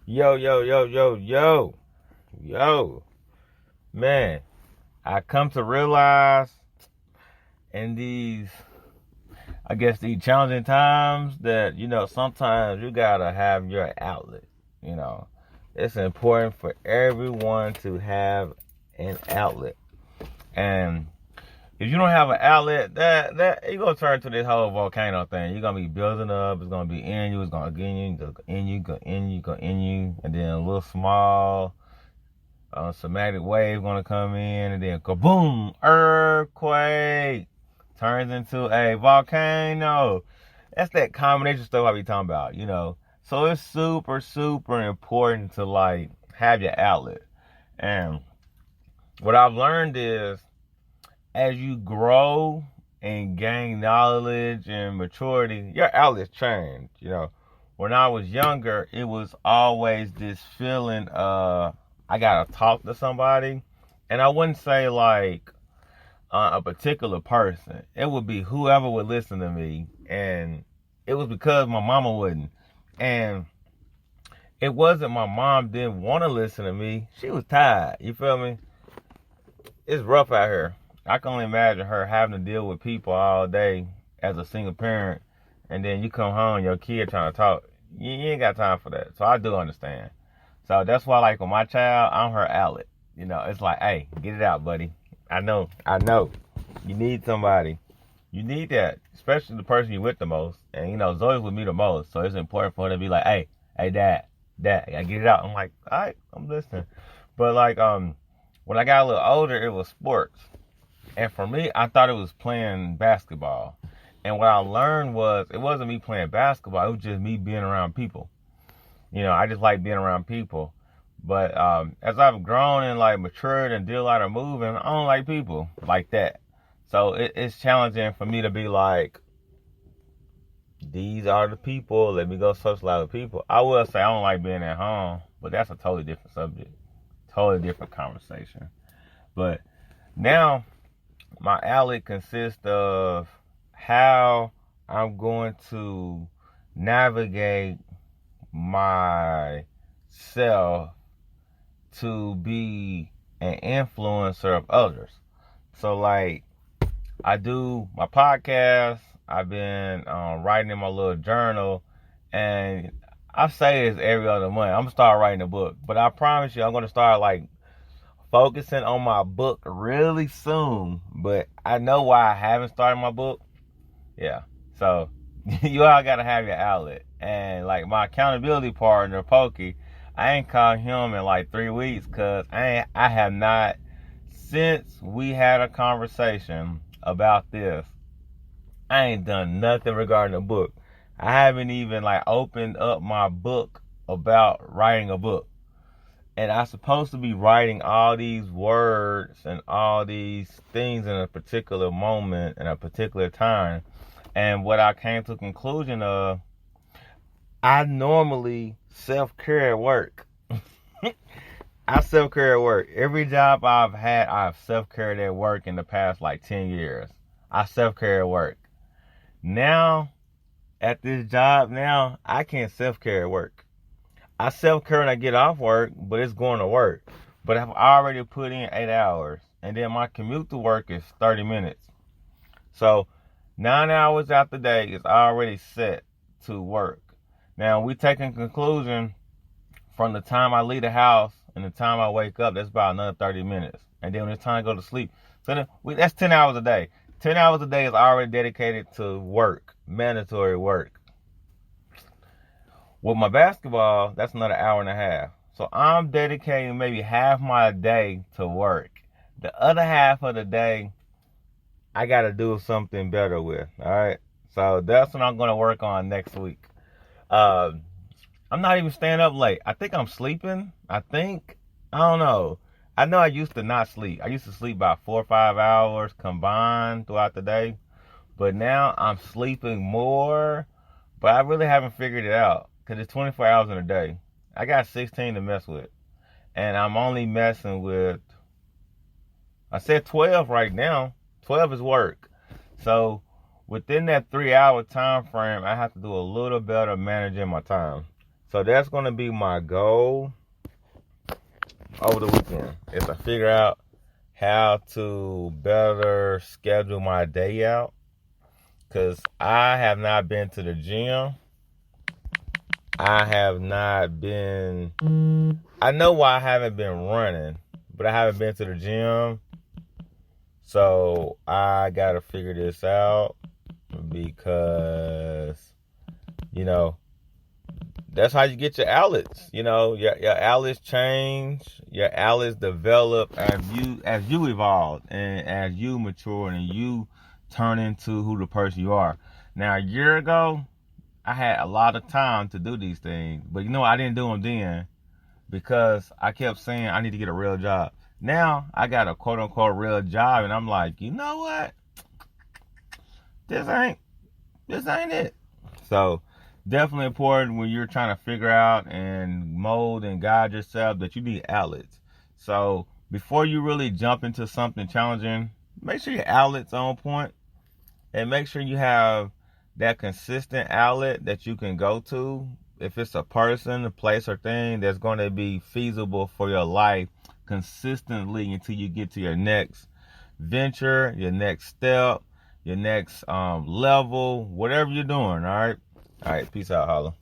Yo, yo, yo, yo, yo, yo. Man, I come to realize in these challenging times that, sometimes you gotta have your outlet. You know, it's important for everyone to have an outlet. And if you don't have an outlet, that you're gonna turn to this whole volcano thing. You're gonna be building up. It's gonna be in you. It's gonna get in you. Go in you. Go in you. Go in you. And then a little small somatic wave gonna come in, and then kaboom, earthquake turns into a volcano. That's that combination stuff I be talking about. So it's super, super important to like have your outlet. And what I've learned is as you grow and gain knowledge and maturity, your outlets change. When I was younger, it was always this feeling of I gotta talk to somebody, and I wouldn't say like a particular person. It would be whoever would listen to me, and it was because my mama wouldn't, and it wasn't my mom didn't want to listen to me. She was tired. You feel me? It's rough out here. I can only imagine her having to deal with people all day as a single parent, and then you come home, your kid trying to talk. You ain't got time for that. So I do understand. So that's why, like, with my child, I'm her outlet. It's like, hey, get it out, buddy. I know. You need somebody. You need that, especially the person you're with the most. And, Zoe's with me the most. So it's important for her to be like, hey, dad, I get it out. I'm like, all right, I'm listening. But, like, when I got a little older, it was sports. And for me, I thought it was playing basketball. And what I learned was it wasn't me playing basketball. It was just me being around people. I just like being around people. But as I've grown and like matured and did a lot of moving, I don't like people like that. So it's challenging for me to be like, these are the people. Let me go socialize with people. I will say I don't like being at home, but that's a totally different subject, totally different conversation. But now my outlet consists of how I'm going to navigate myself to be an influencer of others. So, like, I do my podcast. I've been writing in my little journal, and I say this every other month. I'm gonna start writing a book, but I promise you, I'm gonna start like focusing on my book really soon. But I know why I haven't started my book. Yeah, so you all gotta have your outlet, and like my accountability partner, Pokey, I ain't called him in like 3 weeks because I have not since we had a conversation about this. I ain't done nothing regarding the book. I haven't even like opened up my book about writing a book. And I'm supposed to be writing all these words and all these things in a particular moment in a particular time. And what I came to the conclusion of, I normally self-care at work. I self-care at work. Every job I've had, I've self-cared at work in the past like 10 years. I self-care at work. Now, at this job now, I can't self-care at work. I self-care when I get off work, but it's going to work. But I've already put in 8 hours. And then my commute to work is 30 minutes. So 9 hours out the day is already set to work. Now, we taking conclusion from the time I leave the house and the time I wake up, that's about another 30 minutes. And then when it's time to go to sleep, so then that's 10 hours a day. 10 hours a day is already dedicated to work, mandatory work. With my basketball, that's another hour and a half. So I'm dedicating maybe half my day to work. The other half of the day, I got to do something better with. All right. So that's what I'm going to work on next week. I'm not even staying up late. I think I'm sleeping. I don't know. I know I used to not sleep. I used to sleep about 4 or 5 hours combined throughout the day. But now I'm sleeping more. But I really haven't figured it out. Because it's 24 hours in a day. I got 16 to mess with. And I'm only messing with, I said 12 right now. 12 is work. So within that 3 hour time frame, I have to do a little better managing my time. So that's going to be my goal over the weekend, is to figure out how to better schedule my day out. Because I have not been to the gym. I have not been, I know why I haven't been running, but I haven't been to the gym. So I got to figure this out, because, you know, that's how you get your outlets. You know, your outlets change, your outlets develop as you evolve and as you mature and you turn into who the person you are. Now, a year ago, I had a lot of time to do these things, but I didn't do them then because I kept saying I need to get a real job. Now I got a quote unquote real job, and I'm like, you know what? This ain't it. So definitely important when you're trying to figure out and mold and guide yourself that you need outlets. So before you really jump into something challenging, make sure your outlet's on point, and make sure you have that consistent outlet that you can go to. If it's a person, a place, or thing that's going to be feasible for your life consistently until you get to your next venture, your next step, your next level, whatever you're doing. All right. Peace out, holla.